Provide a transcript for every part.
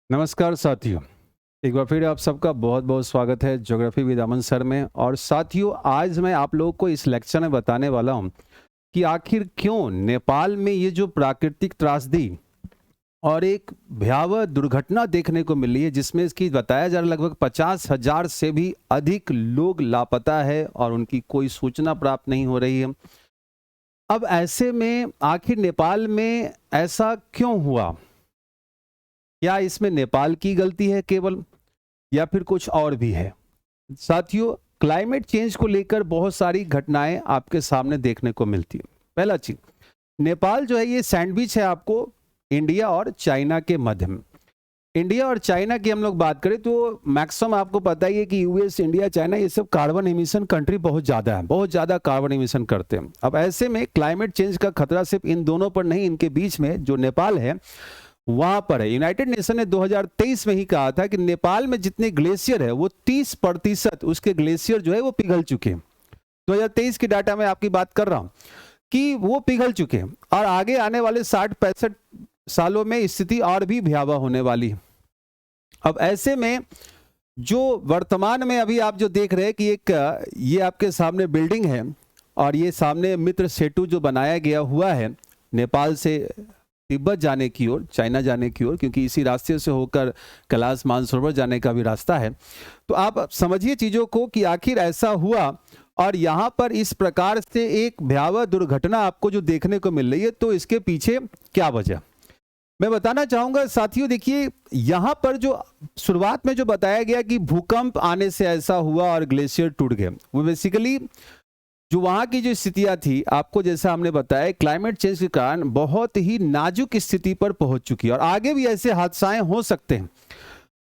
नमस्कार साथियों। एक बार फिर आप सबका बहुत बहुत स्वागत है ज्योग्राफी विद अमन सर में। और साथियों, आज मैं आप लोगों को इस लेक्चर में बताने वाला हूं कि आखिर क्यों नेपाल में ये जो प्राकृतिक त्रासदी और एक भयावह दुर्घटना देखने को मिली है, जिसमें इसकी बताया जा रहा है लगभग 50,000 से भी अधिक लोग लापता है और उनकी कोई सूचना प्राप्त नहीं हो रही है। अब ऐसे में आखिर नेपाल में ऐसा क्यों हुआ? क्या इसमें नेपाल की गलती है केवल, या फिर कुछ और भी है? साथियों, क्लाइमेट चेंज को लेकर बहुत सारी घटनाएं आपके सामने देखने को मिलती है। पहला चीज, नेपाल जो है ये सैंडविच है आपको इंडिया और चाइना के मध्य में। इंडिया और चाइना की हम लोग बात करें तो मैक्सिमम आपको पता ही है कि यूएस, इंडिया, चाइना ये सब कार्बन एमिशन कंट्री बहुत ज़्यादा है, बहुत ज़्यादा कार्बन एमिशन करते हैं। अब ऐसे में क्लाइमेट चेंज का खतरा सिर्फ इन दोनों पर नहीं, इनके बीच में जो नेपाल है वहां पर है। यूनाइटेड नेशन ने 2023 में ही कहा था कि नेपाल में जितने ग्लेशियर है वो 30% उसके ग्लेशियर जो है वो पिघल चुके हैं। 2023 की डाटा में आपकी बात कर रहा हूं कि वो पिघल चुके हैं और आगे आने वाले 60-65 सालों में स्थिति और भी भयावह होने वाली है। अब ऐसे में जो वर्तमान में अभी आप जो देख रहे हैं कि एक ये आपके सामने बिल्डिंग है और ये सामने मित्र सेतु जो बनाया गया हुआ है नेपाल से तिब्बत जाने की ओर, चाइना जाने की ओर, क्योंकि इसी रास्ते से होकर कैलाश मानसरोवर जाने का भी रास्ता है। तो आप समझिए चीजों को कि आखिर ऐसा हुआ और यहाँ पर इस प्रकार से एक भयावह दुर्घटना आपको जो देखने को मिल रही है, तो इसके पीछे क्या वजह मैं बताना चाहूंगा साथियों। देखिए, यहाँ पर जो शुरुआत में जो बताया गया कि भूकंप आने से ऐसा हुआ और ग्लेशियर टूट गए, वो बेसिकली जो वहां की जो स्थितियां थी, आपको जैसा हमने बताया, क्लाइमेट चेंज के कारण बहुत ही नाजुक स्थिति पर पहुंच चुकी है और आगे भी ऐसे हादसाएं हो सकते हैं।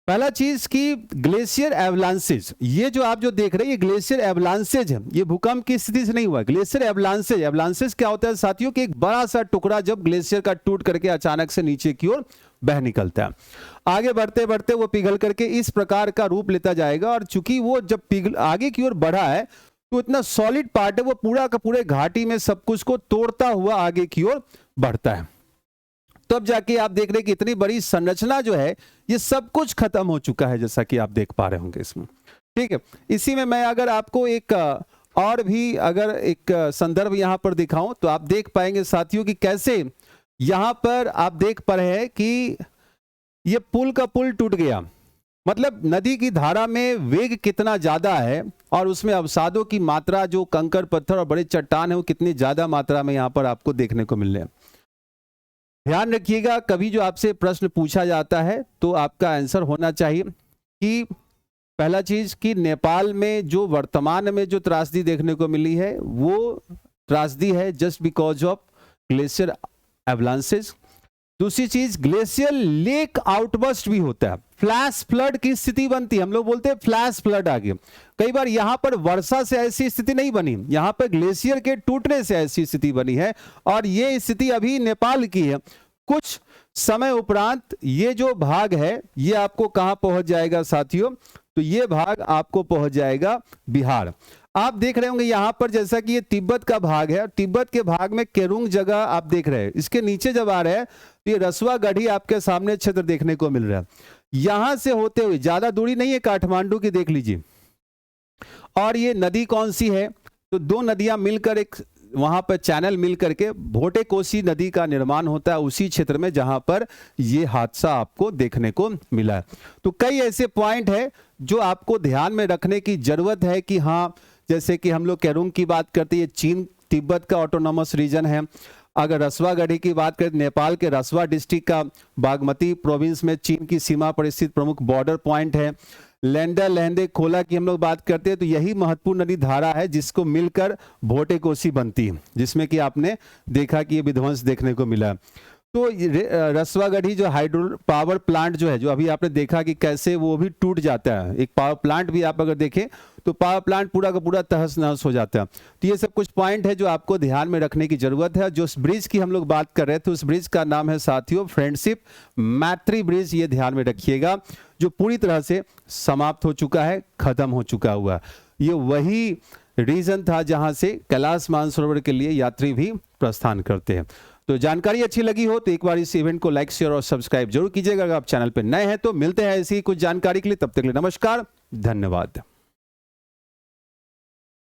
पहला चीज कि ग्लेशियर एवलांसेज, ये जो आप जो देख रहे हैं ये ग्लेशियर एवलांसेज है, ये भूकंप की स्थिति से नहीं हुआ। ग्लेशियर एवलांसेज, एवलांसेज क्या होता है साथियों कि एक बड़ा सा टुकड़ा जब ग्लेशियर का टूट करके अचानक से नीचे की ओर बह निकलता है, आगे बढ़ते बढ़ते वो पिघल करके इस प्रकार का रूप लेता जाएगा। और चूंकि वो जब पिघल आगे की ओर बढ़ा है तो इतना सॉलिड पार्ट है, वो पूरा का पूरे घाटी में सब कुछ को तोड़ता हुआ आगे की ओर बढ़ता है। तब जाके आप देख रहे हैं कि इतनी बड़ी संरचना जो है ये सब कुछ खत्म हो चुका है, जैसा कि आप देख पा रहे होंगे इसमें। ठीक है, इसी में मैं अगर आपको एक और भी अगर एक संदर्भ यहां पर दिखाऊं तो आप देख पाएंगे साथियों कि कैसे यहां पर आप देख पा रहे हैं कि ये पुल टूट गया। मतलब नदी की धारा में वेग कितना ज्यादा है और उसमें अवसादों की मात्रा, जो कंकर पत्थर और बड़े चट्टान है, वो कितनी ज्यादा मात्रा में यहाँ पर आपको देखने को मिल रहे हैं। ध्यान रखिएगा, कभी जो आपसे प्रश्न पूछा जाता है तो आपका आंसर होना चाहिए कि पहला चीज कि नेपाल में जो वर्तमान में जो त्रासदी देखने को मिली है वो त्रासदी है जस्ट बिकॉज ऑफ ग्लेशियर एवलांसेज। दूसरी चीज, ग्लेशियर लेक आउटबर्स्ट भी होता है, फ्लैश फ्लड की स्थिति बनती है, हम लोग बोलते हैं फ्लैश फ्लड आ गया। कई बार यहां पर वर्षा से ऐसी स्थिति नहीं बनी, यहां पर ग्लेशियर के टूटने से ऐसी स्थिति बनी है और ये स्थिति अभी नेपाल की है। कुछ समय उपरांत ये जो भाग है ये आपको कहां पहुंच जाएगा साथियों, तो ये भाग आपको पहुंच जाएगा बिहार। आप देख रहे होंगे यहां पर जैसा कि ये तिब्बत का भाग है, तिब्बत के भाग में केरुंग जगह आप देख रहे हैं, इसके नीचे जब आ रहे हैं तो ये रसुआ गढ़ी आपके सामने क्षेत्र देखने को मिल रहा है। यहां से होते हुए ज्यादा दूरी नहीं है काठमांडू की, देख लीजिए। और ये नदी कौन सी है, तो दो नदियां मिलकर एक वहां पर चैनल मिल करके भोटे कोसी नदी का निर्माण होता है उसी क्षेत्र में जहां पर ये हादसा आपको देखने को मिला है। तो कई ऐसे पॉइंट है जो आपको ध्यान में रखने की जरूरत है कि हाँ, जैसे कि हम लोग केरुंग की बात करते हैं, चीन तिब्बत का ऑटोनॉमस रीजन है। अगर रसुआ गढ़ी की बात करें, नेपाल के रसुआ डिस्ट्रिक्ट का बागमती प्रोविंस में चीन की सीमा पर स्थित प्रमुख बॉर्डर पॉइंट है। लेंडर लहंदे खोला की हम लोग बात करते हैं तो यही महत्वपूर्ण नदी धारा है जिसको मिलकर भोटे कोसी बनती है, जिसमें कि आपने देखा कि ये विध्वंस देखने को मिला। तो रसुआ गढ़ी जो हाइड्रो पावर प्लांट जो है, जो अभी आपने देखा कि कैसे वो भी टूट जाता है, एक पावर प्लांट भी आप अगर देखें तो पावर प्लांट पूरा का पूरा तहस नहस हो जाता है। तो ये सब कुछ पॉइंट है जो आपको ध्यान में रखने की जरूरत है। जो ब्रिज की हम लोग बात कर रहे थे उस ब्रिज का नाम है साथियों फ्रेंडशिप मैत्री ब्रिज, ये ध्यान में रखिएगा, जो पूरी तरह से समाप्त हो चुका है, खत्म हो चुका हुआ। ये वही रीजन था जहां से कैलाश मानसरोवर के लिए यात्री भी प्रस्थान करते हैं। तो जानकारी अच्छी लगी हो तो एक बार इस इवेंट को लाइक, शेयर और सब्सक्राइब जरूर कीजिएगा। अगर आप चैनल पर नए हैं तो मिलते हैं ऐसी कुछ जानकारी के लिए, तब तक के लिए नमस्कार, धन्यवाद।